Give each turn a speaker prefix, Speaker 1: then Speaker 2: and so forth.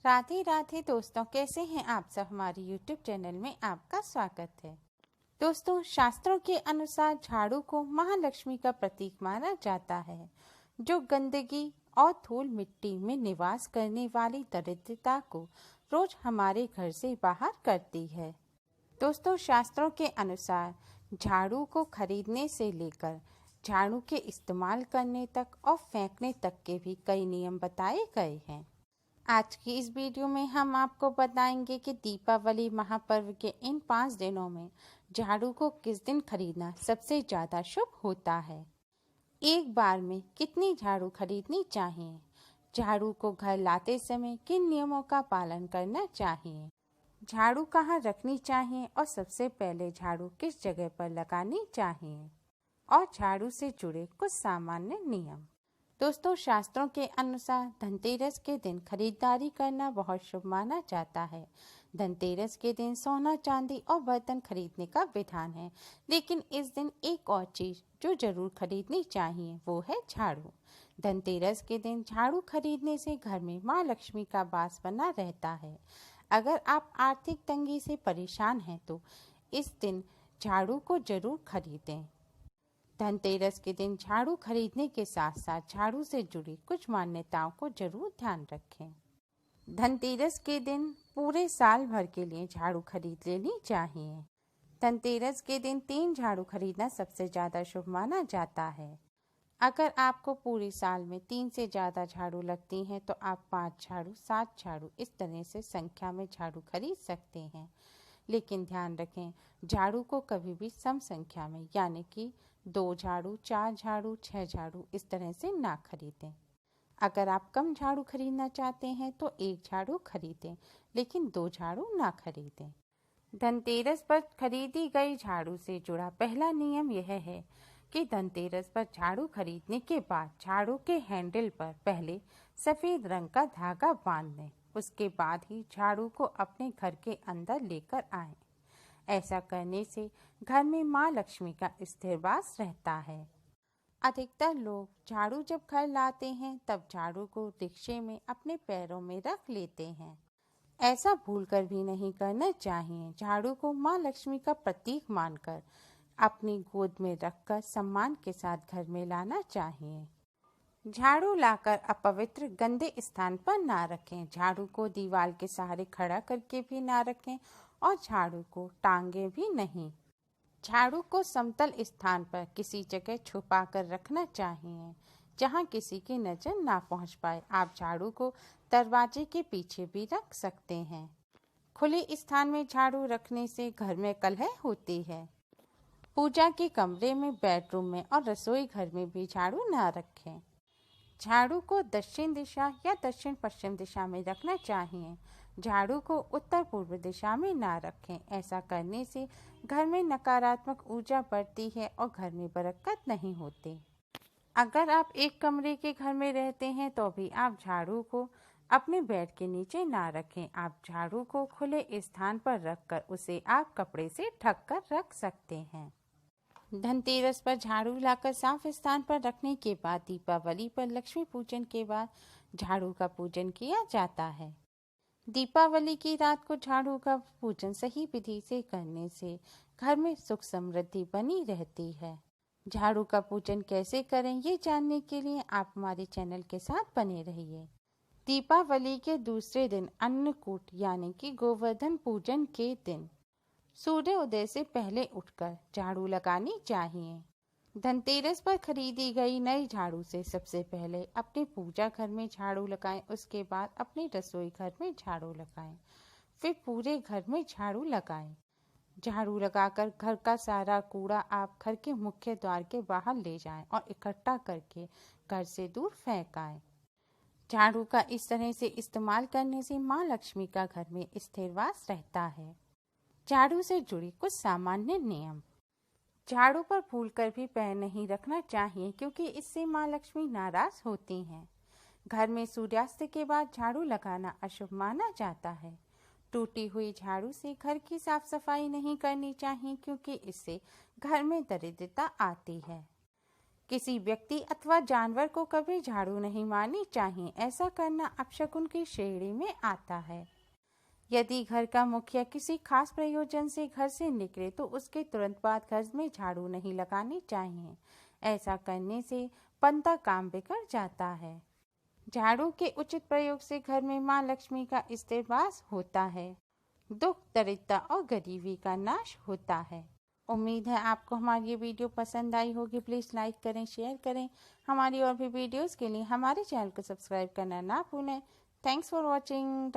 Speaker 1: राधे राधे दोस्तों, कैसे हैं आप सब। हमारे YouTube चैनल में आपका स्वागत है। दोस्तों, शास्त्रों के अनुसार झाड़ू को महालक्ष्मी का प्रतीक माना जाता है, जो गंदगी और धूल मिट्टी में निवास करने वाली दरिद्रता को रोज हमारे घर से बाहर करती है। दोस्तों, शास्त्रों के अनुसार झाड़ू को खरीदने से लेकर झाड़ू के इस्तेमाल करने तक और फेंकने तक के भी कई नियम बताए गए हैं। आज की इस वीडियो में हम आपको बताएंगे कि दीपावली महापर्व के इन 5 दिनों में झाड़ू को किस दिन खरीदना सबसे ज़्यादा शुभ होता है। एक बार में कितनी झाड़ू खरीदनी चाहिए, झाड़ू को घर लाते समय किन नियमों का पालन करना चाहिए, झाड़ू कहाँ रखनी चाहिए और सबसे पहले झाड़ू किस जगह पर लगानी चाहिए, और झाड़ू से जुड़े कुछ सामान्य नियम। दोस्तों, शास्त्रों के अनुसार धनतेरस के दिन खरीदारी करना बहुत शुभ माना जाता है। धनतेरस के दिन सोना, चांदी और बर्तन खरीदने का विधान है, लेकिन इस दिन एक और चीज जो जरूर खरीदनी चाहिए वो है झाड़ू। धनतेरस के दिन झाड़ू खरीदने से घर में माँ लक्ष्मी का वास बना रहता है। अगर आप आर्थिक तंगी से परेशान हैं तो इस दिन झाड़ू को जरूर खरीदें। धनतेरस के दिन झाड़ू खरीदने के साथ साथ झाड़ू से जुड़ी कुछ मान्यताओं को जरूर ध्यान रखें। धनतेरस के दिन पूरे साल भर के लिए झाड़ू खरीद लेनी चाहिए। धनतेरस के दिन 3 झाड़ू खरीदना सबसे ज़्यादा शुभ माना जाता है। अगर आपको पूरे साल में 3 से ज़्यादा झाड़ू लगती हैं तो आप 5 झाड़ू, 7 झाड़ू इस तरह से संख्या में झाड़ू खरीद सकते हैं। लेकिन ध्यान रखें, झाड़ू को कभी भी सम संख्या में यानी कि 2 झाड़ू, 4 झाड़ू, 6 झाड़ू इस तरह से ना खरीदें। अगर आप कम झाड़ू खरीदना चाहते हैं तो 1 झाड़ू खरीदें, लेकिन 2 झाड़ू ना खरीदें। धनतेरस पर खरीदी गई झाड़ू से जुड़ा पहला नियम यह है कि धनतेरस पर झाड़ू खरीदने के बाद झाड़ू के हैंडल पर पहले सफ़ेद रंग का धागा बांध दें। उसके बाद ही झाड़ू को अपने घर के अंदर लेकर आएं। ऐसा करने से घर में माँ लक्ष्मी का स्थिर वास रहता है। अधिकतर लोग झाड़ू जब घर लाते हैं तब झाड़ू को रिक्शे में अपने पैरों में रख लेते हैं। ऐसा भूलकर भी नहीं करना चाहिए। झाड़ू को माँ लक्ष्मी का प्रतीक मानकर अपनी गोद में रखकर सम्मान के साथ घर में लाना चाहिए। झाड़ू लाकर अपवित्र गंदे स्थान पर ना रखें। झाड़ू को दीवार के सहारे खड़ा करके भी ना रखें और झाड़ू को टांगे भी नहीं। झाड़ू को समतल स्थान पर किसी जगह छुपा कर रखना चाहिए जहां किसी की नजर ना पहुंच पाए। आप झाड़ू को दरवाजे के पीछे भी रख सकते हैं। खुले स्थान में झाड़ू रखने से घर में कलह होती है। पूजा के कमरे में, बेडरूम में और रसोई घर में भी झाड़ू ना रखें। झाड़ू को दक्षिण दिशा या दक्षिण पश्चिम दिशा में रखना चाहिए। झाड़ू को उत्तर पूर्व दिशा में ना रखें। ऐसा करने से घर में नकारात्मक ऊर्जा बढ़ती है और घर में बरकत नहीं होती। अगर आप एक कमरे के घर में रहते हैं तो भी आप झाड़ू को अपने बेड के नीचे ना रखें। आप झाड़ू को खुले स्थान पर रखकर उसे आप कपड़े से ढक कर रख सकते हैं। धनतेरस पर झाड़ू लाकर साफ स्थान पर रखने के बाद दीपावली पर लक्ष्मी पूजन के बाद झाड़ू का पूजन किया जाता है। दीपावली की रात को झाड़ू का पूजन सही विधि से करने से घर में सुख समृद्धि बनी रहती है। झाड़ू का पूजन कैसे करें ये जानने के लिए आप हमारे चैनल के साथ बने रहिए। दीपावली के दूसरे दिन अन्नकूट यानी कि गोवर्धन पूजन के दिन सूर्योदय से पहले उठकर झाड़ू लगानी चाहिए। धनतेरस पर खरीदी गई नई झाड़ू से सबसे पहले अपने पूजा घर में झाड़ू लगाएं, उसके बाद अपने रसोई घर में झाड़ू लगाएं, फिर पूरे घर में झाड़ू लगाएं। झाड़ू लगाकर घर का सारा कूड़ा आप घर के मुख्य द्वार के बाहर ले जाएं और इकट्ठा करके घर से दूर फेंक आएं। झाड़ू का इस तरह से इस्तेमाल करने से माँ लक्ष्मी का घर में स्थिर वास रहता है। झाड़ू से जुड़ी कुछ सामान्य नियम। झाड़ू पर भूलकर भी पैर नहीं रखना चाहिए क्योंकि इससे माँ लक्ष्मी नाराज होती हैं। घर में सूर्यास्त के बाद झाड़ू लगाना अशुभ माना जाता है। टूटी हुई झाड़ू से घर की साफ सफाई नहीं करनी चाहिए क्योंकि इससे घर में दरिद्रता आती है। किसी व्यक्ति अथवा जानवर को कभी झाड़ू नहीं मारनी चाहिए। ऐसा करना अपशकुन की श्रेणी में आता है। यदि घर का मुखिया किसी खास प्रयोजन से घर से निकले तो उसके तुरंत बाद घर में झाड़ू नहीं लगानी चाहिए। ऐसा करने से पंता काम बिगड़ जाता है। झाड़ू के उचित प्रयोग से घर में मां लक्ष्मी का स्थिर वास होता है। दुख, दरिद्रता और गरीबी का नाश होता है। उम्मीद है आपको हमारी ये वीडियो पसंद आई होगी। प्लीज़ लाइक करें, शेयर करें। हमारी और भी वीडियोस के लिए हमारे चैनल को सब्सक्राइब करना ना भूलें। Thanks for watching.